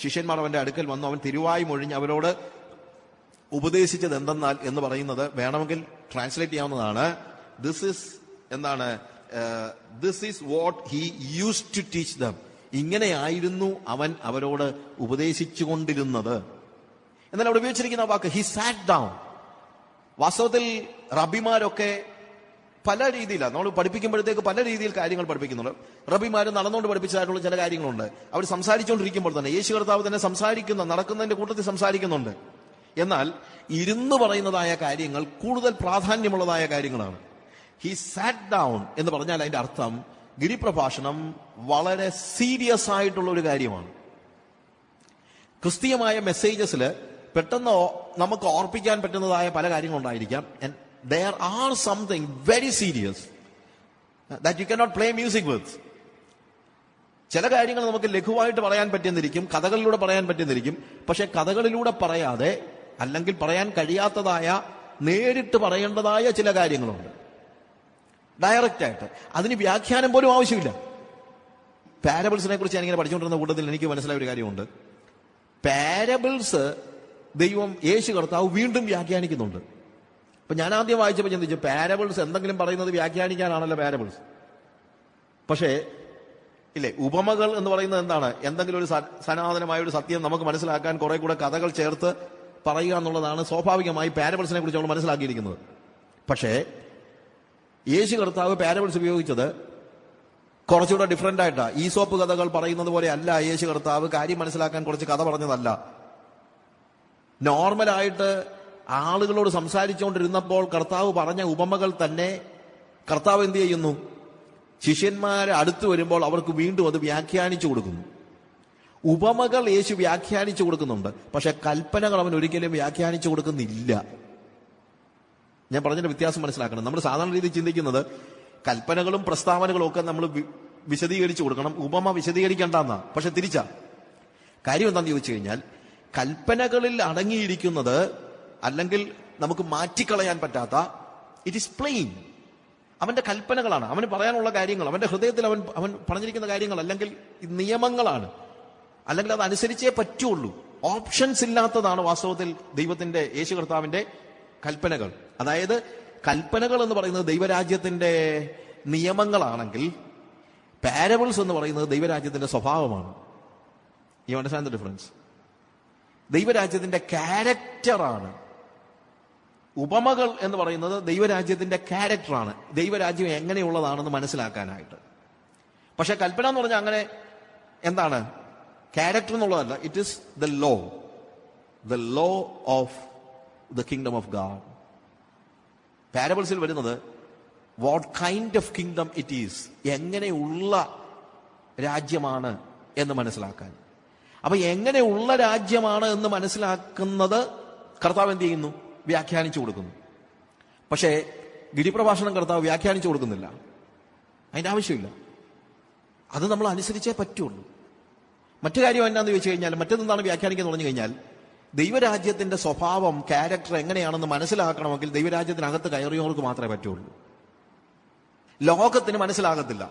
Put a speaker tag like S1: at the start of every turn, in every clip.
S1: ശിഷ്യന്മാർ അവന്റെ അടുക്കൽ വന്നു. അവൻ തിരുവായി മൊഴിഞ്ഞ് അവരോട് ഉപദേശിച്ചത് എന്തെന്നാൽ എന്ന് പറയുന്നത് വേണമെങ്കിൽ ട്രാൻസ്ലേറ്റ് ചെയ്യാവുന്നതാണ്. This is what he use to teach them. ഇങ്ങനെയായിരുന്നു അവൻ അവരോട് ഉപദേശിച്ചുകൊണ്ടിരുന്നത്. എന്നാൽ അവിടെ ഉപയോഗിച്ചിരിക്കുന്ന വാക്ക് ഹി സാറ്റ് ഡൗൺ. വാസ്തവത്തിൽ റബിമാരൊക്കെ പല രീതിയിലാണ് നമ്മൾ പഠിപ്പിക്കുമ്പോഴത്തേക്ക് പല രീതിയിൽ കാര്യങ്ങൾ പഠിപ്പിക്കുന്നുണ്ട്. റബിമാർ നടന്നുകൊണ്ട് പഠിപ്പിച്ചതായിട്ടുള്ള ചില കാര്യങ്ങളുണ്ട്. അവർ സംസാരിച്ചുകൊണ്ടിരിക്കുമ്പോൾ തന്നെ യേശു കർത്താവ് തന്നെ നടക്കുന്നതിന്റെ കൂട്ടത്തിൽ സംസാരിക്കുന്നുണ്ട്. എന്നാൽ ഇരുന്ന് പറയുന്നതായ കാര്യങ്ങൾ കൂടുതൽ പ്രാധാന്യമുള്ളതായ കാര്യങ്ങളാണ്. ഹി സാറ്റ് ഡൗൺ എന്ന് പറഞ്ഞാൽ അതിന്റെ അർത്ഥം ഗിരിപ്രഭാഷണം വളരെ സീരിയസ് ആയിട്ടുള്ള ഒരു കാര്യമാണ്. ക്രിസ്തീയമായ മെസ്സേജസിൽ പെട്ടെന്ന് നമുക്ക് ഓർപ്പിക്കാൻ പറ്റുന്നതായ പല കാര്യങ്ങളുണ്ടായിരിക്കാം. There are something very serious that you cannot play music with. ചില കാര്യങ്ങൾ നമുക്ക് ലഘുവായിട്ട് പറയാൻ പറ്റുന്നിരിക്കും, കഥകളിലൂടെ പറയാൻ പറ്റുന്നിരിക്കും. പക്ഷെ കഥകളിലൂടെ പറയാതെ അല്ലെങ്കിൽ പറയാൻ കഴിയാത്തതായ നേരിട്ട് പറയേണ്ടതായ ചില കാര്യങ്ങളുണ്ട് ഡയറക്റ്റ് ആയിട്ട്. അതിന് വ്യാഖ്യാനം പോലും ആവശ്യമില്ല. പാരബിൾസിനെ കുറിച്ച് ഞാനിങ്ങനെ പഠിച്ചുകൊണ്ടിരുന്ന കൂട്ടത്തിൽ എനിക്ക് മനസ്സിലായ ഒരു കാര്യമുണ്ട്. പാരബിൾസ് യേശു കർത്താവ് വീണ്ടും വ്യാഖ്യാനിക്കുന്നുണ്ട്. അപ്പൊ ഞാൻ ആദ്യം വായിച്ചപ്പോൾ ചിന്തിച്ചു, പാരബിൾസ് എന്തെങ്കിലും പറയുന്നത് വ്യാഖ്യാനിക്കാനാണല്ലോ പാരബിൾസ്. പക്ഷേ ഇല്ലേ, ഉപമകൾ എന്ന് പറയുന്നത് എന്താണ്? എന്തെങ്കിലും ഒരു സനാതനമായ ഒരു സത്യം നമുക്ക് മനസ്സിലാക്കാൻ കുറെ കൂടെ കഥകൾ ചേർത്ത് പറയുക എന്നുള്ളതാണ് സ്വാഭാവികമായി പാരബിൾസിനെ കുറിച്ച് നമ്മൾ മനസ്സിലാക്കിയിരിക്കുന്നത്. പക്ഷേ യേശു കർത്താവ് പാരബിൾസ് ഉപയോഗിച്ചത് കുറച്ചുകൂടെ ഡിഫറെന്റ് ആയിട്ടാണ്. ഈസോപ്പ് കഥകൾ പറയുന്നത് പോലെ അല്ല. യേശു കർത്താവ് കാര്യം മനസ്സിലാക്കാൻ കുറച്ച് കഥ പറഞ്ഞതല്ല. നോർമലായിട്ട് ആളുകളോട് സംസാരിച്ചുകൊണ്ടിരുന്നപ്പോൾ കർത്താവ് പറഞ്ഞ ഉപമകൾ തന്നെ കർത്താവ് എന്ത് ചെയ്യുന്നു? ശിഷ്യന്മാരെ അടുത്ത് വരുമ്പോൾ അവർക്ക് വീണ്ടും അത് വ്യാഖ്യാനിച്ചു കൊടുക്കുന്നു. ഉപമകൾ യേശു വ്യാഖ്യാനിച്ചു കൊടുക്കുന്നുണ്ട്, പക്ഷെ കൽപ്പനകൾ അവൻ ഒരിക്കലും വ്യാഖ്യാനിച്ചു കൊടുക്കുന്നില്ല. ഞാൻ പറഞ്ഞതിന്റെ വ്യത്യാസം മനസ്സിലാക്കണം. നമ്മൾ സാധാരണ രീതിയിൽ ചിന്തിക്കുന്നത് കൽപ്പനകളും പ്രസ്താവനകളും ഒക്കെ നമ്മൾ വിശദീകരിച്ചു കൊടുക്കണം, ഉപമ വിശദീകരിക്കേണ്ടെന്നാ. പക്ഷെ തിരിച്ചാ കാര്യം എന്താണെന്ന് ചോദിച്ചു കഴിഞ്ഞാൽ, കൽപ്പനകളിൽ അടങ്ങിയിരിക്കുന്നത് അല്ലെങ്കിൽ നമുക്ക് മാറ്റിക്കളയാൻ പറ്റാത്ത, ഇറ്റ് ഈസ് പ്ലെയിൻ. അവന്റെ കൽപ്പനകളാണ്, അവന് പറയാനുള്ള കാര്യങ്ങൾ, അവന്റെ ഹൃദയത്തിൽ അവൻ പറഞ്ഞിരിക്കുന്ന കാര്യങ്ങൾ, അല്ലെങ്കിൽ നിയമങ്ങളാണ്, അല്ലെങ്കിൽ അത് അനുസരിച്ചേ പറ്റുള്ളൂ. ഓപ്ഷൻസ് ഇല്ലാത്തതാണ് വാസ്തവത്തിൽ ദൈവത്തിന്റെ, യേശു കർത്താവിന്റെ കൽപ്പനകൾ. അതായത് കൽപ്പനകൾ എന്ന് പറയുന്നത് ദൈവരാജ്യത്തിന്റെ നിയമങ്ങളാണെങ്കിൽ പാരബിൾസ് എന്ന് പറയുന്നത് ദൈവരാജ്യത്തിന്റെ സ്വഭാവമാണ്. You understand the difference? ദൈവരാജ്യത്തിന്റെ ക്യാരക്ടറാണ്. ഉപമകൾ എന്ന് പറയുന്നത് ദൈവരാജ്യത്തിന്റെ ക്യാരക്ടറാണ്, ദൈവരാജ്യം എങ്ങനെയുള്ളതാണെന്ന് മനസ്സിലാക്കാനായിട്ട്. പക്ഷെ കൽപ്പന എന്ന് പറഞ്ഞാൽ അങ്ങനെ എന്താണ്? ക്യാരക്ടർ എന്നുള്ളതല്ല. It is the law of the kingdom of God. പാരബിൾസിൽ വരുന്നത് what kind of kingdom it is, എങ്ങനെയുള്ള രാജ്യമാണ് എന്ന് മനസ്സിലാക്കാൻ. അപ്പൊ എങ്ങനെയുള്ള രാജ്യമാണ് എന്ന് മനസ്സിലാക്കുന്നത് കർത്താവ് എന്ത് ചെയ്യുന്നു? വ്യാഖ്യാനിച്ചു കൊടുക്കുന്നു. പക്ഷേ ഗിരിപ്രഭാഷണം കർത്താവ് വ്യാഖ്യാനിച്ചു കൊടുക്കുന്നില്ല. അതിന്റെ ആവശ്യമില്ല. അത് നമ്മൾ അനുസരിച്ചേ പറ്റുള്ളൂ. മറ്റു കാര്യം എന്നാന്ന് ചോദിച്ചു കഴിഞ്ഞാൽ, മറ്റെന്താണ് വ്യാഖ്യാനിക്കാൻ പറഞ്ഞു കഴിഞ്ഞാൽ, ദൈവരാജ്യത്തിന്റെ സ്വഭാവം, ക്യാരക്ടർ എങ്ങനെയാണെന്ന് മനസ്സിലാക്കണമെങ്കിൽ ദൈവരാജ്യത്തിനകത്ത് കയറിയവർക്ക് മാത്രമേ പറ്റുള്ളൂ. ലോകത്തിന് മനസ്സിലാകത്തില്ല.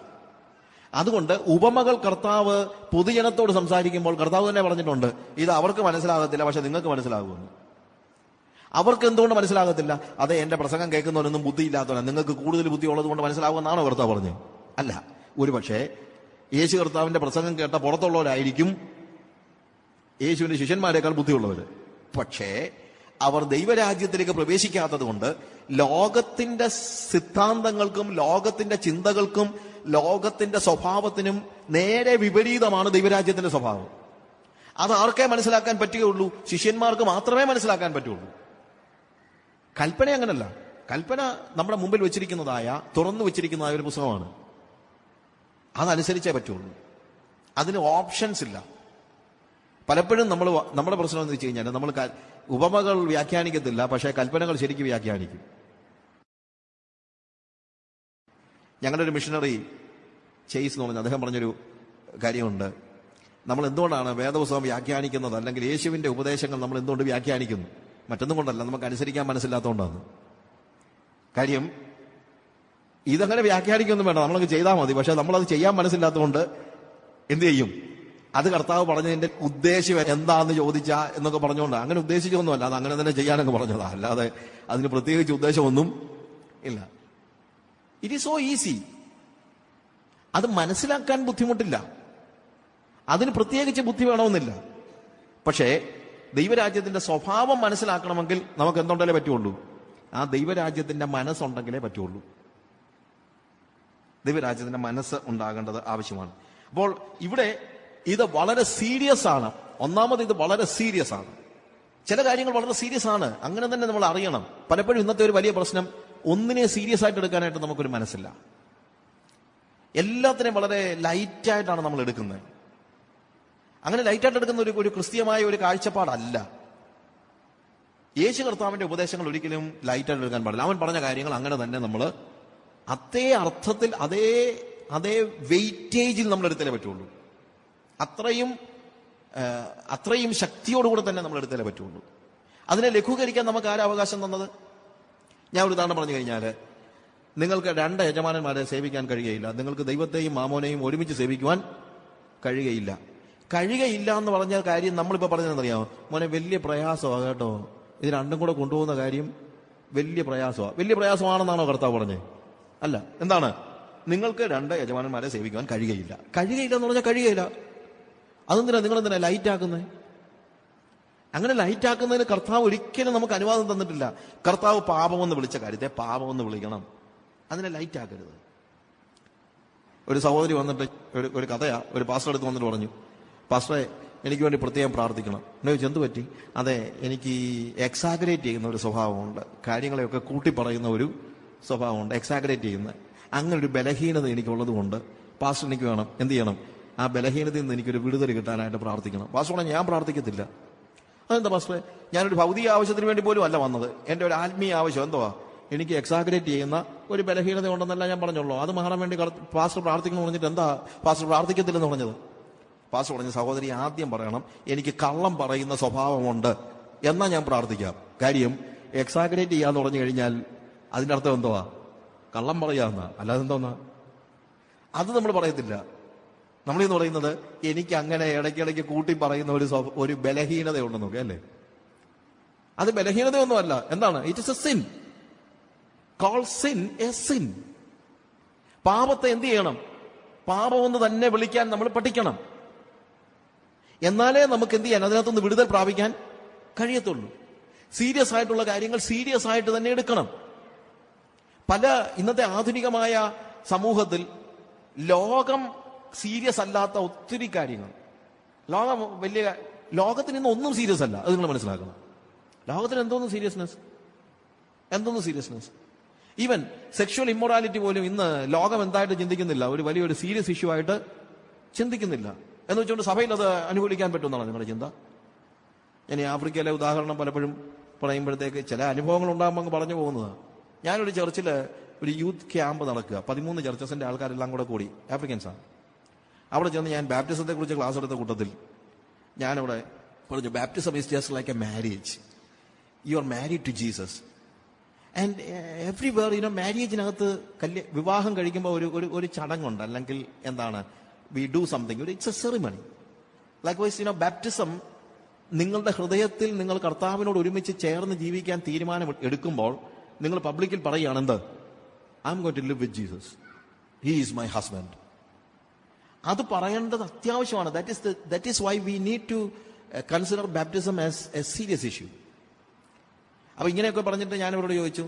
S1: അതുകൊണ്ട് ഉപമകൾ കർത്താവ് പൊതുജനത്തോട് സംസാരിക്കുമ്പോൾ കർത്താവ് തന്നെ പറഞ്ഞിട്ടുണ്ട്, ഇത് അവർക്ക് മനസ്സിലാകത്തില്ല, പക്ഷെ നിങ്ങൾക്ക് മനസ്സിലാകുമെന്ന്. അവർക്ക് എന്തുകൊണ്ട് മനസ്സിലാകത്തില്ല? അതെ, എന്റെ പ്രസംഗം കേൾക്കുന്നവരൊന്നും ബുദ്ധിയില്ലാത്തവരാണ്, നിങ്ങൾക്ക് കൂടുതൽ ബുദ്ധി ഉള്ളത് കൊണ്ട് മനസ്സിലാകുമെന്നാണോ കർത്താവ് പറഞ്ഞത്? അല്ല. ഒരു പക്ഷേ യേശു കർത്താവിന്റെ പ്രസംഗം കേട്ട പുറത്തുള്ളവരായിരിക്കും യേശുവിന്റെ ശിഷ്യന്മാരെക്കാൾ ബുദ്ധിയുള്ളവര്. പക്ഷേ അവർ ദൈവരാജ്യത്തിലേക്ക് പ്രവേശിക്കാത്തത് കൊണ്ട് ലോകത്തിന്റെ സിദ്ധാന്തങ്ങൾക്കും ലോകത്തിന്റെ ചിന്തകൾക്കും ലോകത്തിന്റെ സ്വഭാവത്തിനും നേരെ വിപരീതമാണ് ദൈവരാജ്യത്തിന്റെ സ്വഭാവം. അത് ആർക്കേ മനസ്സിലാക്കാൻ പറ്റുകയുള്ളൂ? ശിഷ്യന്മാർക്ക് മാത്രമേ മനസ്സിലാക്കാൻ പറ്റുള്ളൂ. കൽപ്പന അങ്ങനല്ല. കൽപ്പന നമ്മുടെ മുമ്പിൽ വെച്ചിരിക്കുന്നതായ, തുറന്നു വെച്ചിരിക്കുന്നതായ ഒരു പുസ്തകമാണ്. അതനുസരിച്ചേ പറ്റുള്ളൂ. അതിന് ഓപ്ഷൻസ് ഇല്ല. പലപ്പോഴും നമ്മുടെ പ്രശ്നം എന്ന് വെച്ച് കഴിഞ്ഞാൽ, നമ്മൾ ഉപമകൾ വ്യാഖ്യാനിക്കത്തില്ല, പക്ഷേ കൽപ്പനകൾ ശരിക്കും വ്യാഖ്യാനിക്കും. ഞങ്ങളുടെ ഒരു മിഷണറി ചെയ്സ് എന്ന് പറഞ്ഞ അദ്ദേഹം പറഞ്ഞൊരു കാര്യമുണ്ട്. നമ്മൾ എന്തുകൊണ്ടാണ് വേദപുസ്തകം വ്യാഖ്യാനിക്കുന്നത്, അല്ലെങ്കിൽ യേശുവിന്റെ ഉപദേശങ്ങൾ നമ്മൾ എന്തുകൊണ്ട് വ്യാഖ്യാനിക്കുന്നു? മറ്റൊന്നും കൊണ്ടല്ല, നമുക്ക് അനുസരിക്കാൻ മനസ്സിലാത്തതുകൊണ്ടാണ്. കാര്യം ഇതങ്ങനെ വ്യാഖ്യാനിക്കൊന്നും വേണ്ട, നമ്മളങ്ങ് ചെയ്താൽ മതി. പക്ഷെ നമ്മളത് ചെയ്യാൻ മനസ്സില്ലാത്തതുകൊണ്ട് എന്ത് ചെയ്യും? അത് കർത്താവ് പറഞ്ഞതിന്റെ ഉദ്ദേശം എന്താന്ന് ചോദിച്ചാ എന്നൊക്കെ പറഞ്ഞുകൊണ്ട്, അങ്ങനെ ഉദ്ദേശിച്ചൊന്നുമല്ല, അത് അങ്ങനെ തന്നെ ചെയ്യാനൊക്കെ പറഞ്ഞതാ, അല്ലാതെ അതിന് പ്രത്യേകിച്ച് ഉദ്ദേശമൊന്നും ഇല്ല. It is so easy. അത് മനസ്സിലാക്കാൻ ബുദ്ധിമുട്ടില്ല, അതിന് പ്രത്യേകിച്ച് ബുദ്ധി വേണമെന്നില്ല. പക്ഷേ ദൈവരാജ്യത്തിന്റെ സ്വഭാവം മനസ്സിലാക്കണമെങ്കിൽ നമുക്ക് എന്തുണ്ടെങ്കിലേ പറ്റുള്ളൂ? ആ ദൈവരാജ്യത്തിന്റെ മനസ്സുണ്ടെങ്കിലേ പറ്റുള്ളൂ. ദൈവരാജ്യത്തിന്റെ മനസ്സ് ഉണ്ടാകേണ്ടത് ആവശ്യമാണ്. അപ്പോൾ ഇവിടെ ഇത് വളരെ സീരിയസ് ആണ്. ഒന്നാമത് ഇത് വളരെ സീരിയസ് ആണ്. ചില കാര്യങ്ങൾ വളരെ സീരിയസ് ആണ്, അങ്ങനെ തന്നെ നമ്മൾ അറിയണം. പലപ്പോഴും ഇന്നത്തെ ഒരു വലിയ പ്രശ്നം, ഒന്നിനെ സീരിയസ് ആയിട്ട് എടുക്കാനായിട്ട് നമുക്കൊരു മനസ്സില്ല. എല്ലാത്തിനെയും വളരെ ലൈറ്റായിട്ടാണ് നമ്മൾ എടുക്കുന്നത്. അങ്ങനെ ലൈറ്റായിട്ട് എടുക്കുന്ന ഒരു ക്രിസ്തീയമായ ഒരു കാഴ്ചപ്പാടല്ല. യേശു കർത്താവിന്റെ ഉപദേശങ്ങൾ ഒരിക്കലും ലൈറ്റായിട്ട് എടുക്കാൻ പാടില്ല. അവൻ പറഞ്ഞ കാര്യങ്ങൾ അങ്ങനെ തന്നെ നമ്മൾ അതേ അർത്ഥത്തിൽ അതേ വെയിറ്റേജിൽ നമ്മൾ എടുത്താലേ പറ്റുള്ളൂ. അത്രയും ശക്തിയോടുകൂടെ തന്നെ നമ്മൾ എടുത്താലേ പറ്റുള്ളൂ. അതിനെ ലഘൂകരിക്കാൻ നമുക്ക് ആരാ അവകാശം തന്നത്? ഞാൻ ഒരു ഉദാഹരണം പറഞ്ഞു കഴിഞ്ഞാൽ, നിങ്ങൾക്ക് 2 യജമാനന്മാരെ സേവിക്കാൻ കഴിയുകയില്ല. നിങ്ങൾക്ക് ദൈവത്തെയും മാമോനെയും ഒരുമിച്ച് സേവിക്കുവാൻ കഴിയുകയില്ല എന്ന് പറഞ്ഞ കാര്യം നമ്മളിപ്പോൾ പറഞ്ഞതെന്നറിയാമോ? മോനെ, വലിയ പ്രയാസമാണ് കേട്ടോ. ഇത് രണ്ടും കൂടെ കൊണ്ടുപോകുന്ന കാര്യം വലിയ പ്രയാസമാണെന്നാണോ കർത്താവ് പറഞ്ഞത്? അല്ല. എന്താണ്? നിങ്ങൾക്ക് 2 യജമാനന്മാരെ സേവിക്കുവാൻ കഴിയുകയില്ല എന്ന് പറഞ്ഞാൽ കഴിയുകയില്ല. അതെന്തിനാ നിങ്ങളെന്തിനാ ലൈറ്റ് ആക്കുന്നത്? അങ്ങനെ ലൈറ്റ് ആക്കുന്നതിന് കർത്താവ് ഒരിക്കലും നമുക്ക് അനുവാദം തന്നിട്ടില്ല. കർത്താവ് പാപമെന്ന് വിളിച്ച കാര്യത്തെ പാപമെന്ന് വിളിക്കണം, അതിനെ ലൈറ്റ് ആക്കരുത്. ഒരു സഹോദരി വന്നിട്ട് ഒരു കഥയാ, ഒരു പാസ്റ്റർ എടുത്ത് വന്നിട്ട് പറഞ്ഞു, പാസ്റ്ററെ എനിക്ക് വേണ്ടി പ്രത്യേകം പ്രാർത്ഥിക്കണം. എന്നെ ചോദിച്ചു, എന്ത് പറ്റി? അതെ, എനിക്ക് എക്സാഗ്രേറ്റ് ചെയ്യുന്ന ഒരു സ്വഭാവമുണ്ട്, കാര്യങ്ങളെയൊക്കെ കൂട്ടി പറയുന്ന ഒരു സ്വഭാവമുണ്ട്, എക്സാഗ്രേറ്റ് ചെയ്യുന്ന അങ്ങനെ ഒരു ബലഹീനത എനിക്കുള്ളത് കൊണ്ട് പാസ്റ്റർ എനിക്ക് വേണം, എന്ത് ചെയ്യണം? ആ ബലഹീനതയിൽ നിന്ന് എനിക്കൊരു വിടുതൽ കിട്ടാനായിട്ട് പ്രാർത്ഥിക്കണം. പാസ്റ്റർ പറഞ്ഞാൽ ഞാൻ പ്രാർത്ഥിക്കത്തില്ല. അതെന്താ പാസ്റ്ററെ? ഞാനൊരു ഭൗതിക ആവശ്യത്തിന് വേണ്ടി പോലും അല്ല വന്നത്, എൻ്റെ ഒരു ആത്മീയ ആവശ്യം എന്തുവാ? എനിക്ക് എക്സാഗ്രേറ്റ് ചെയ്യുന്ന ഒരു ബലഹീനത ഉണ്ടെന്നല്ല ഞാൻ പറഞ്ഞുള്ളൂ. അത് മാറാൻ വേണ്ടി പാസ്റ്റർ പ്രാർത്ഥിക്കണം പറഞ്ഞിട്ട് എന്താ പാസ്റ്റർ പ്രാർത്ഥിക്കത്തില്ലെന്ന് പറഞ്ഞത്? പാസ്റ്റർ പറഞ്ഞ, സഹോദരി ആദ്യം പറയണം എനിക്ക് കള്ളം പറയുന്ന സ്വഭാവമുണ്ട്, എന്നാ ഞാൻ പ്രാർത്ഥിക്കാം. കാര്യം എക്സാഗ്രേറ്റ് ചെയ്യാന്ന് പറഞ്ഞു കഴിഞ്ഞാൽ അതിൻ്റെ അർത്ഥം എന്തുവാ? കള്ളം പറയാന്ന, അല്ലാതെ എന്തോന്നാ? അത് നമ്മൾ പറയത്തില്ല. നമ്മളിന്ന് പറയുന്നത് എനിക്ക് അങ്ങനെ ഇടയ്ക്കിടയ്ക്ക് കൂട്ടി പറയുന്ന ഒരു ബലഹീനത ഉണ്ടെന്ന് നോക്കുക, അല്ലേ? അത് ബലഹീനതയൊന്നുമല്ല. എന്താണ്? It is a sin. Call sin a sin. പാപത്തെ എന്ത് ചെയ്യണം? പാപമെന്ന് തന്നെ വിളിക്കാൻ നമ്മൾ പഠിക്കണം. എന്നാലേ നമുക്ക് എന്ത് ചെയ്യാൻ, അതിനകത്തുനിന്ന് വിടുതൽ പ്രാപിക്കാൻ കഴിയത്തുള്ളൂ. സീരിയസ് ആയിട്ടുള്ള കാര്യങ്ങൾ സീരിയസ് ആയിട്ട് തന്നെ എടുക്കണം. ഇന്നത്തെ ആധുനികമായ സമൂഹത്തിൽ ലോകം സീരിയസ് അല്ലാത്ത ഒത്തിരി കാര്യങ്ങൾ, ലോകത്തിന് ഇന്ന് ഒന്നും സീരിയസ് അല്ല. അത് നിങ്ങൾ മനസ്സിലാക്കണം. ലോകത്തിന് എന്തോന്നും സീരിയസ്നെസ്. ഈവൻ സെക്ഷുവൽ ഇമ്മൊറാലിറ്റി പോലും ഇന്ന് ലോകം എന്തായിട്ട് ചിന്തിക്കുന്നില്ല, ഒരു വലിയൊരു സീരിയസ് ഇഷ്യൂ ആയിട്ട് ചിന്തിക്കുന്നില്ല. എന്ന് വെച്ചുകൊണ്ട് സഭയിൽ അത് അനുകൂലിക്കാൻ പറ്റുമെന്നാണ് നിങ്ങളുടെ ചിന്ത? ഞാൻ ഈ ആഫ്രിക്കയിലെ ഉദാഹരണം പലപ്പോഴും പറയുമ്പോഴത്തേക്ക് ചില അനുഭവങ്ങൾ ഉണ്ടാകുമ്പോൾ അങ്ങ് പറഞ്ഞു പോകുന്നതാണ്. ഞാനൊരു ചർച്ചിൽ ഒരു യൂത്ത് ക്യാമ്പ് നടക്കുക, 13 ചർച്ചസിന്റെ ആൾക്കാരെല്ലാം കൂടി ആഫ്രിക്കൻസാണ്. അവിടെ ചെന്ന് ഞാൻ ബാപ്റ്റിസത്തെ കുറിച്ച് ക്ലാസ് എടുത്ത കൂട്ടത്തിൽ ഞാനവിടെ പറഞ്ഞു, baptism is just like a marriage. You are married to Jesus. And everywhere മാരേജിനകത്ത് വിവാഹം കഴിക്കുമ്പോൾ ഒരു ചടങ്ങുണ്ട്, അല്ലെങ്കിൽ എന്താണ്, we do something, it's a ceremony. Likewise baptism നിങ്ങളുടെ ഹൃദയത്തിൽ നിങ്ങൾ കർത്താവിനോട് ഒരുമിച്ച് ചേർന്ന് ജീവിക്കാൻ തീരുമാനം എടുക്കുമ്പോൾ നിങ്ങൾ പബ്ലിക്കിൽ പറയുകയാണ്, എന്ത്? I am going to live with Jesus, he is my husband. അത് പറയേണ്ടത് അത്യാവശ്യമാണ്. That is why we need to consider baptism as a serious issue. അപ്പൊ ഇങ്ങനെയൊക്കെ പറഞ്ഞിട്ട് ഞാൻ ഇവരോട് ചോദിച്ചു,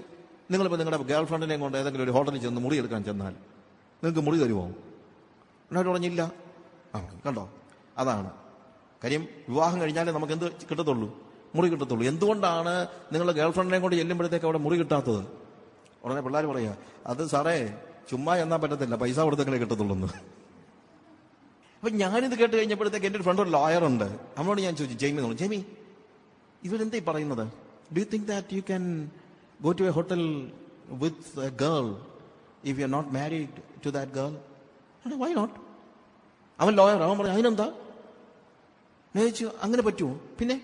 S1: നിങ്ങളിപ്പോൾ നിങ്ങളുടെ ഗേൾ ഫ്രണ്ടിനെ കൊണ്ട് ഏതെങ്കിലും ഒരു ഹോട്ടലിൽ ചെന്ന് മുറി എടുക്കാൻ ചെന്നാൽ നിങ്ങൾക്ക് മുറി തരുമോ? എന്നോട് പറഞ്ഞില്ല. കണ്ടോ, അതാണ് കാര്യം. വിവാഹം കഴിഞ്ഞാലേ നമുക്ക് എന്ത് കിട്ടത്തുള്ളൂ? മുറി കിട്ടത്തുള്ളൂ. എന്തുകൊണ്ടാണ് നിങ്ങളുടെ ഗേൾ ഫ്രണ്ടിനെ കൊണ്ട് ചെല്ലുമ്പോഴത്തേക്ക് അവിടെ മുറി കിട്ടാത്തത്? ഉടനെ പിള്ളേർ പറയാ, അത് സാറേ ചുമ്മാ എന്നാൻ പറ്റത്തില്ല, പൈസ കൊടുത്തെങ്കിലേ കിട്ടത്തുള്ളൂ എന്ന്. അപ്പൊ ഞാനിത് കേട്ട് കഴിഞ്ഞപ്പോഴത്തേക്ക് എൻ്റെ ഒരു ഫ്രണ്ട്, ഒരു ലോയർ ഉണ്ട്, അവനോട് ഞാൻ ചോദിച്ചു, ജെയ്മി ഇവരെന്താ പറയുന്നത്? Do you think that you can go to a hotel with a girl if you are not married to that girl? Why not? അവൻ ലോയർ, അവൻ പറഞ്ഞു അതിനെന്താ? ഞാൻ ചോദിച്ചു, അങ്ങനെ പറ്റുമോ? പിന്നെ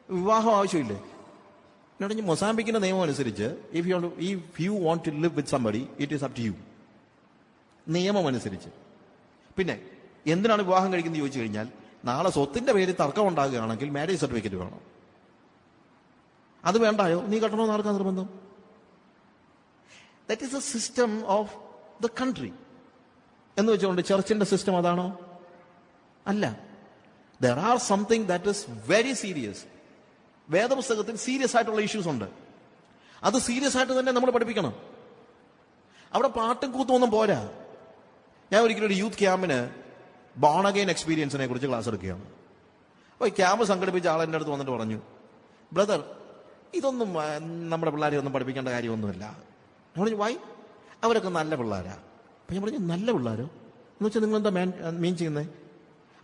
S1: വിവാഹം ആവശ്യമില്ലേ? എന്നോട് മൊസാംബിക്കിന്റെ നിയമം അനുസരിച്ച് if you want to live with somebody it is up to you, നിയമം അനുസരിച്ച്. പിന്നെ എന്തിനാണ് വിവാഹം കഴിക്കുന്നത് ചോദിച്ചു കഴിഞ്ഞാൽ, നാളെ സ്വത്തിന്റെ പേരിൽ തർക്കം ഉണ്ടാകുകയാണെങ്കിൽ മാരേജ് സർട്ടിഫിക്കറ്റ് വേണം. അത് വേണ്ടായോ? നീ കെട്ടണമെന്ന് ആർക്കാ നിർബന്ധം? That is A system of the country എന്ന് വെച്ചുകൊണ്ട് ചർച്ചിന്റെ സിസ്റ്റം അതാണോ? അല്ല. There are something that is very serious. വേദപുസ്തകത്തിൽ സീരിയസ് ആയിട്ടുള്ള ഇഷ്യൂസ് ഉണ്ട്. അത് സീരിയസ് ആയിട്ട് തന്നെ നമ്മൾ പഠിപ്പിക്കണം. അവിടെ പാട്ടും കൂത്തൊന്നും പോരാ. ഞാൻ ഒരിക്കലും ഒരു യൂത്ത് ക്യാമ്പിന് ബോൺ അഗെയിൻ എക്സ്പീരിയൻസിനെ കുറിച്ച് ക്ലാസ് എടുക്കുകയാണ്. അപ്പോൾ ഈ ക്യാമ്പ് സംഘടിപ്പിച്ച ആൾ എൻ്റെ അടുത്ത് വന്നിട്ട് പറഞ്ഞു, ബ്രദർ, ഇതൊന്നും നമ്മുടെ പിള്ളേരെ ഒന്നും പഠിപ്പിക്കേണ്ട കാര്യമൊന്നുമില്ല. ഞാൻ പറഞ്ഞു, വൈ? അവരൊക്കെ നല്ല പിള്ളേരാ. അപ്പം ഞാൻ പറഞ്ഞു, നല്ല പിള്ളേരോ എന്ന് വെച്ചാൽ നിങ്ങളെന്താ മീൻ ചെയ്യുന്നത്?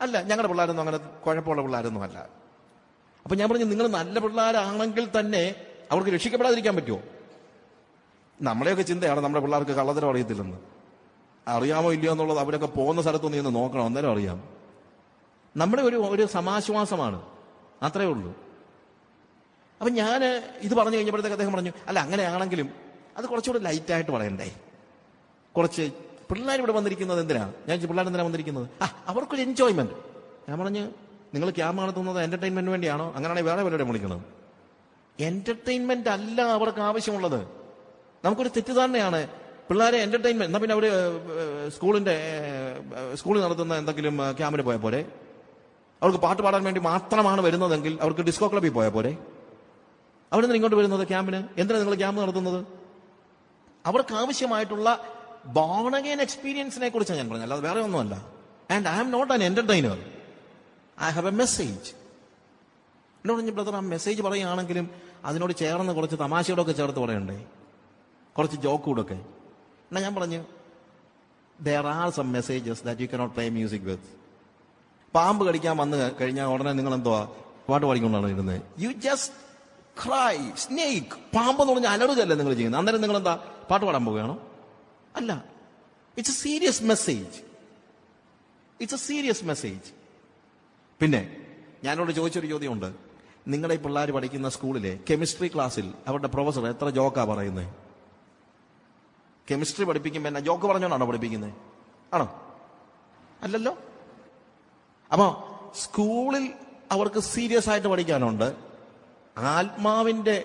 S1: അല്ല, ഞങ്ങളുടെ പിള്ളേരൊന്നും അങ്ങനെ കുഴപ്പമുള്ള പിള്ളേരൊന്നും അല്ല. അപ്പം ഞാൻ പറഞ്ഞു, നിങ്ങൾ നല്ല പിള്ളേരാണെങ്കിൽ തന്നെ അവർക്ക് രക്ഷിക്കപ്പെടാതിരിക്കാൻ പറ്റുമോ? നമ്മളെയൊക്കെ ചിന്തയാണ് നമ്മുടെ പിള്ളേർക്ക് കള്ളത്തരം അറിയത്തില്ലെന്ന്. അറിയാമോ ഇല്ലയോ എന്നുള്ളത് അവരൊക്കെ പോകുന്ന സ്ഥലത്തൊന്നും ഇന്ന് നോക്കണം, അന്നേരം അറിയാം. നമ്മുടെ ഒരു സമാശ്വാസമാണ്, അത്രേ ഉള്ളൂ. അപ്പം ഞാൻ ഇത് പറഞ്ഞു കഴിഞ്ഞപ്പോഴത്തേക്ക് അദ്ദേഹം പറഞ്ഞു, അല്ല അങ്ങനെയാണെങ്കിലും അത് കുറച്ചുകൂടെ ലൈറ്റായിട്ട് പറയണ്ടേ? കുറച്ച് പിള്ളേർ ഇവിടെ വന്നിരിക്കുന്നത് എന്തിനാ? ഞാൻ പിള്ളേർ എന്തിനാ വന്നിരിക്കുന്നത്? അവർക്കൊരു എൻജോയ്മെന്റ്. ഞാൻ പറഞ്ഞു, നിങ്ങൾ ക്യാമ്പ് നടത്തുന്നത് എന്റർടൈൻമെന്റ് വേണ്ടിയാണോ? അങ്ങനെയാണെങ്കിൽ വേറെ വല്ലവരെ വിളിക്കണം. എന്റർടൈൻമെന്റ് അല്ല അവർക്ക് ആവശ്യമുള്ളത്. നമുക്കൊരു തെറ്റിദ്ധാരണയാണ് പിള്ളേരെ എന്റർടൈൻമെന്റ്. എന്നാ പിന്നെ അവര് സ്കൂളിൽ നടത്തുന്ന എന്തെങ്കിലും ക്യാമ്പിന് പോയാൽ പോരെ? അവർക്ക് പാട്ട് പാടാൻ വേണ്ടി മാത്രമാണ് വരുന്നതെങ്കിൽ അവർക്ക് ഡിസ്കോ ക്ലബിൽ പോയാൽ പോരെ? അവിടെ നിന്ന് ഇങ്ങോട്ട് വരുന്നത് ക്യാമ്പിന്? എന്തിനാണ് നിങ്ങൾ ക്യാമ്പ് നടത്തുന്നത്? അവർക്ക് ആവശ്യമായിട്ടുള്ള ബോൺ അഗെയിൻ എക്സ്പീരിയൻസിനെ കുറിച്ചാണ് ഞാൻ പറഞ്ഞത്, അല്ലാതെ വേറെ ഒന്നുമല്ല. And I am not an entertainer. I have a message. എന്നോട് പറഞ്ഞു, ബ്രദർ, ആ മെസ്സേജ് പറയുകയാണെങ്കിലും അതിനോട് ചേർന്ന് കുറച്ച് തമാശയോടൊക്കെ ചേർത്ത് പറയണ്ടേ, കുറച്ച് ജോക്കൂടൊക്കെ. എന്നാ ഞാൻ പറഞ്ഞു, there are some messages that you cannot play music with. പാമ്പ് കടിക്കാൻ വന്ന് കഴിഞ്ഞാൽ ഉടനെ നിങ്ങൾ എന്തുവാ പാട്ട് പാടിക്കൊണ്ടാണ് ഇരുന്നത്? You just cry snake. പാമ്പ് എന്ന് പറഞ്ഞാൽ അലറുകയല്ലേ നിങ്ങൾ ചെയ്യുന്നത്? അന്നേരം നിങ്ങൾ എന്താ പാട്ട് പാടാൻ പോവുകയാണോ? അല്ല. It's A serious message. It's A serious message. പിന്നെ ഞാനോട് ചോദിച്ചൊരു ചോദ്യമുണ്ട്. നിങ്ങളുടെ ഈ പിള്ളേർ പഠിക്കുന്ന സ്കൂളിലെ കെമിസ്ട്രി ക്ലാസ്സിൽ അവരുടെ പ്രൊഫസർ എത്ര ജോക്കാ പറയുന്നത്? കെമിസ്ട്രി പഠിപ്പിക്കുമ്പോൾ എന്നാ ജോക്ക് പറഞ്ഞോണ്ടാണോ പഠിപ്പിക്കുന്നത്? ആണോ? അല്ലല്ലോ. അപ്പൊ സ്കൂളിൽ അവർക്ക് സീരിയസ് ആയിട്ട് പഠിക്കാനുണ്ട്. ആത്മാവിന്റെ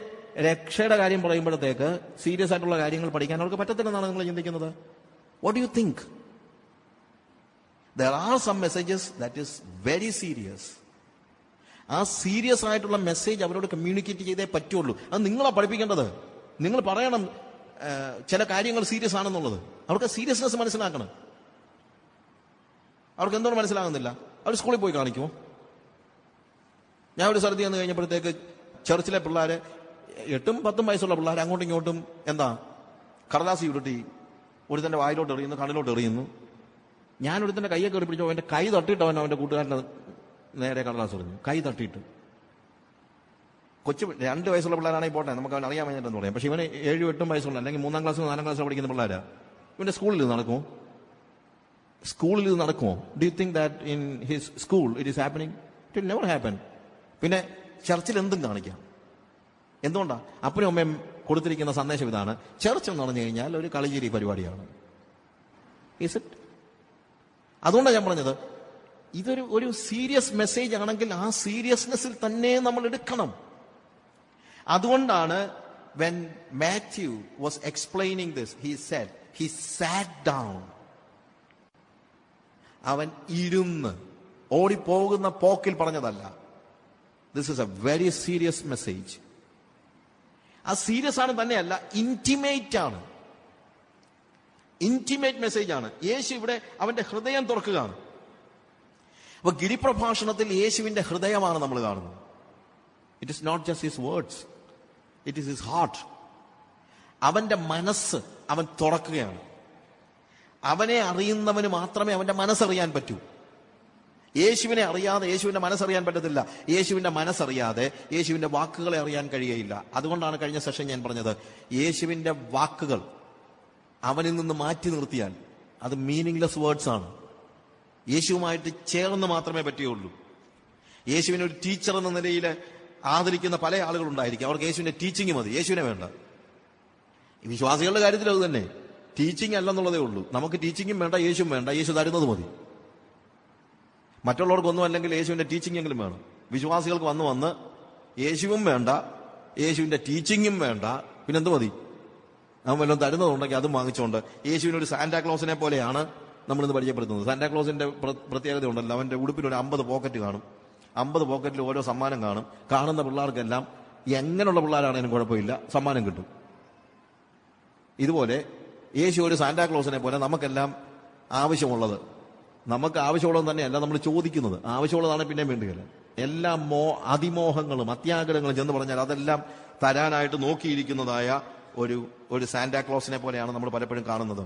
S1: രക്ഷയുടെ കാര്യം പറയുമ്പോഴത്തേക്ക് സീരിയസ് ആയിട്ടുള്ള കാര്യങ്ങൾ പഠിക്കാൻ അവർക്ക് പറ്റത്തില്ലെന്നാണ് നിങ്ങൾ ചിന്തിക്കുന്നത്. What do you think? There are some messages that is very serious. ആ സീരിയസ് ആയിട്ടുള്ള മെസ്സേജ് അവരോട് കമ്മ്യൂണിക്കേറ്റ് ചെയ്തേ പറ്റുള്ളൂ. അത് നിങ്ങളാ പഠിപ്പിക്കേണ്ടത്. നിങ്ങൾ പറയണം ചില കാര്യങ്ങൾ സീരിയസ് ആണെന്നുള്ളത്. അവർക്ക് സീരിയസ്നെസ് മനസ്സിലാക്കണം. അവർക്ക് എന്തുകൊണ്ട് മനസ്സിലാകുന്നില്ല? അവർ സ്കൂളിൽ പോയി കാണിക്കുമോ? ഞാൻ ഒരു സ്ഥലത്ത് ചെന്ന് കഴിഞ്ഞപ്പോഴത്തേക്ക് ചർച്ചിലെ പിള്ളേര് 8-10 വയസ്സുള്ള പിള്ളേർ അങ്ങോട്ടും ഇങ്ങോട്ടും എന്താ കടലാസി ഉരുട്ടി ഒരുത്തന്റെ വായിലോട്ട് എറിയുന്നു, കണ്ണിലോട്ട് എറിയുന്നു. ഞാൻ ഒരുത്തന്റെ കൈയൊക്കെ എറി പിടിച്ചോ, അവന്റെ കൈ തട്ടിയിട്ട് അവന്റെ കൂട്ടുകാരൻ്റെ നേരെ കടലാസ് എറിഞ്ഞു. കൈ തട്ടിയിട്ട്. കൊച്ചു 2 വയസ്സുള്ള പിള്ളേരാണെങ്കിൽ പോട്ടെ, നമുക്ക് അവൻ അറിയാൻ വേണ്ടിയിട്ടെന്ന് പറയാം. പക്ഷെ ഇവന് 7-8 വയസ്സുള്ള അല്ലെങ്കിൽ 3-ാം ക്ലാസ്സിലും 4-ാം ക്ലാസ്സിലും പഠിക്കുന്ന പിള്ളേരാ. ഇവന്റെ സ്കൂളിൽ ഇത് നടക്കുമോ? സ്കൂളിൽ ഇത് നടക്കുമോ? Do you think that in his school it is happening? It will never happen. പിന്നെ ചർച്ചിൽ എന്തും കാണിക്കാം. എന്തുകൊണ്ടാ? അപ്പനും അമ്മയും കൊടുത്തിരിക്കുന്ന സന്ദേശം ഇതാണ്: ചർച്ച് എന്ന് പറഞ്ഞു കഴിഞ്ഞാൽ ഒരു കളിചിരി പരിപാടിയാണ്. Is it? അതുകൊണ്ടാണ് ഞാൻ പറഞ്ഞത്, ഇതൊരു സീരിയസ് മെസ്സേജ് ആണെങ്കിൽ ആ സീരിയസ്നെസ്സിൽ തന്നെ നമ്മൾ എടുക്കണം. അതുകൊണ്ടാണ് when Matthew was explaining this, he said, he sat down. അവൻ ഇരുന്ന് ഓടിപ്പോകുന്ന പോക്കിൽ പറഞ്ഞതല്ല. This is a very serious message. ആ സീരിയസ് ആണ് തന്നെയല്ല, ഇന്റിമേറ്റ് ആണ്. ഇന്റിമേറ്റ് മെസ്സേജ് ആണ്. യേശു ഇവിടെ അവന്റെ ഹൃദയം തുറക്കുകയാണ്. അപ്പൊ ഗിരിപ്രഭാഷണത്തിൽ യേശുവിന്റെ ഹൃദയമാണ് നമ്മൾ കാണുന്നത്. It is not just his words, it is his heart. അവന്റെ മനസ്സ് അവൻ തുറക്കുകയാണ്. അവനെ അറിയുന്നവന് മാത്രമേ അവന്റെ മനസ്സറിയാൻ പറ്റൂ. യേശുവിനെ അറിയാതെ യേശുവിന്റെ മനസ്സറിയാൻ പറ്റത്തില്ല. യേശുവിന്റെ മനസ്സറിയാതെ യേശുവിന്റെ വാക്കുകളെ അറിയാൻ കഴിയുകയില്ല. അതുകൊണ്ടാണ് കഴിഞ്ഞ സെഷൻ ഞാൻ പറഞ്ഞത്, യേശുവിന്റെ വാക്കുകൾ അവനിൽ നിന്ന് മാറ്റി നിർത്തിയാൽ അത് മീനിങ്ലെസ് വേർഡ്സ് ആണ്. യേശുവുമായിട്ട് ചേർന്ന് മാത്രമേ പറ്റുകയുള്ളൂ. യേശുവിനെ ഒരു ടീച്ചർ എന്ന നിലയിൽ ആദരിക്കുന്ന പല ആളുകളുണ്ടായിരിക്കും. അവർക്ക് യേശുവിന്റെ ടീച്ചിങ് മതി, യേശുവിനെ വേണ്ട. വിശ്വാസികളുടെ കാര്യത്തിൽ അത് തന്നെ. ടീച്ചിങ് അല്ലെന്നുള്ളതേ ഉള്ളൂ. നമുക്ക് ടീച്ചിങ്ങും വേണ്ട, യേശുവും വേണ്ട, യേശു തരുന്നത് മതി. മറ്റുള്ളവർക്കൊന്നും അല്ലെങ്കിൽ യേശുവിന്റെ ടീച്ചിങ് എങ്കിലും വേണം. വിശ്വാസികൾക്ക് വന്ന് യേശുവും വേണ്ട, യേശുവിന്റെ ടീച്ചിങ്ങും വേണ്ട, പിന്നെന്ത് മതി? അവൻ വല്ലതും തരുന്നതുണ്ടെങ്കിൽ അതും വാങ്ങിച്ചുകൊണ്ട് യേശുവിനൊരു സാന്റാക്ലോസിനെ പോലെയാണ് നമ്മളിന്ന് പരിചയപ്പെടുത്തുന്നത്. സാന്റാക്ലോസിന്റെ പ്രത്യേകത ഉണ്ടല്ലോ, അവന്റെ ഉടുപ്പിനൊരു 50 പോക്കറ്റ് കാണും. 50 പോക്കറ്റിൽ ഓരോ സമ്മാനം കാണും. കാണുന്ന പിള്ളേർക്കെല്ലാം എങ്ങനെയുള്ള പിള്ളേരാണെങ്കിലും കുഴപ്പമില്ല, സമ്മാനം കിട്ടും. ഇതുപോലെ യേശു ഒരു സാന്റാക്ലോസിനെ പോലെ നമുക്കെല്ലാം ആവശ്യമുള്ളത്, നമുക്ക് ആവശ്യമുള്ളത് തന്നെയല്ല നമ്മൾ ചോദിക്കുന്നത്, ആവശ്യമുള്ളതാണ് പിന്നെ വേണ്ടുകയില്ല. എല്ലാ അതിമോഹങ്ങളും അത്യാഗ്രഹങ്ങളും ചെന്ന് പറഞ്ഞാൽ അതെല്ലാം തരാനായിട്ട് നോക്കിയിരിക്കുന്നതായ ഒരു സാന്റാക്ലോസിനെ പോലെയാണ് നമ്മൾ പലപ്പോഴും കാണുന്നത്.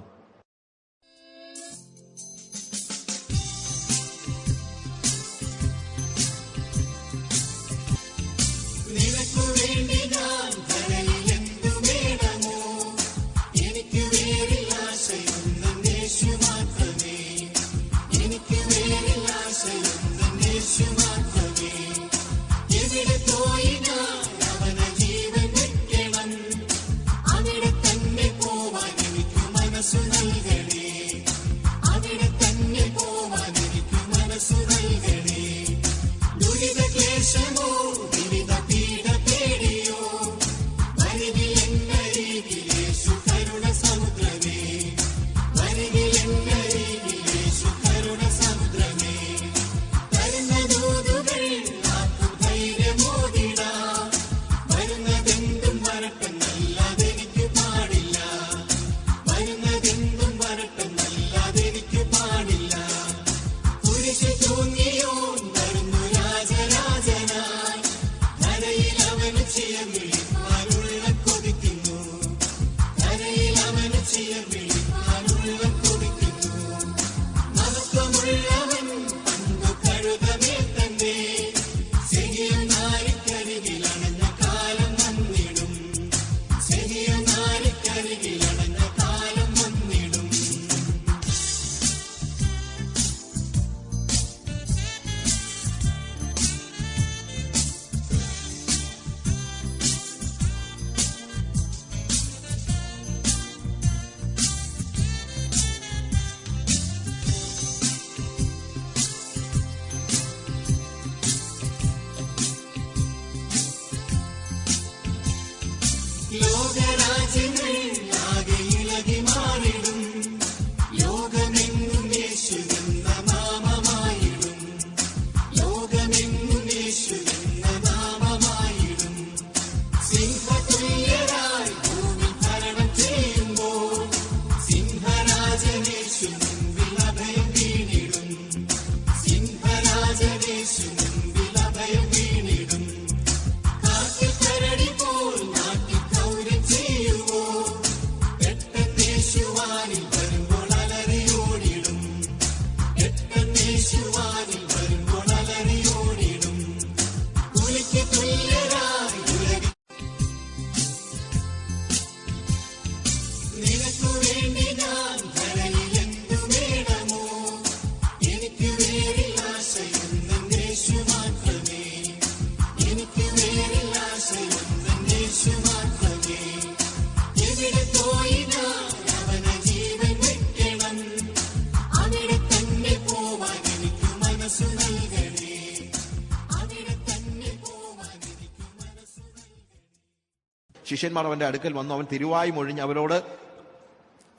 S1: ശിഷ്യന്മാർ അവന്റെ അടുക്കൽ വന്നു. അവൻ തിരുവായി മൊഴിഞ്ഞ് അവരോട്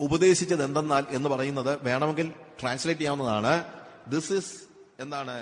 S1: ഉപദേശിച്ചത് എന്തെന്നാൽ എന്ന് പറയുന്നത് വേണമെങ്കിൽ ട്രാൻസ്ലേറ്റ് ചെയ്യാവുന്നതാണ്. ദിസ് ഇസ് എന്താണ്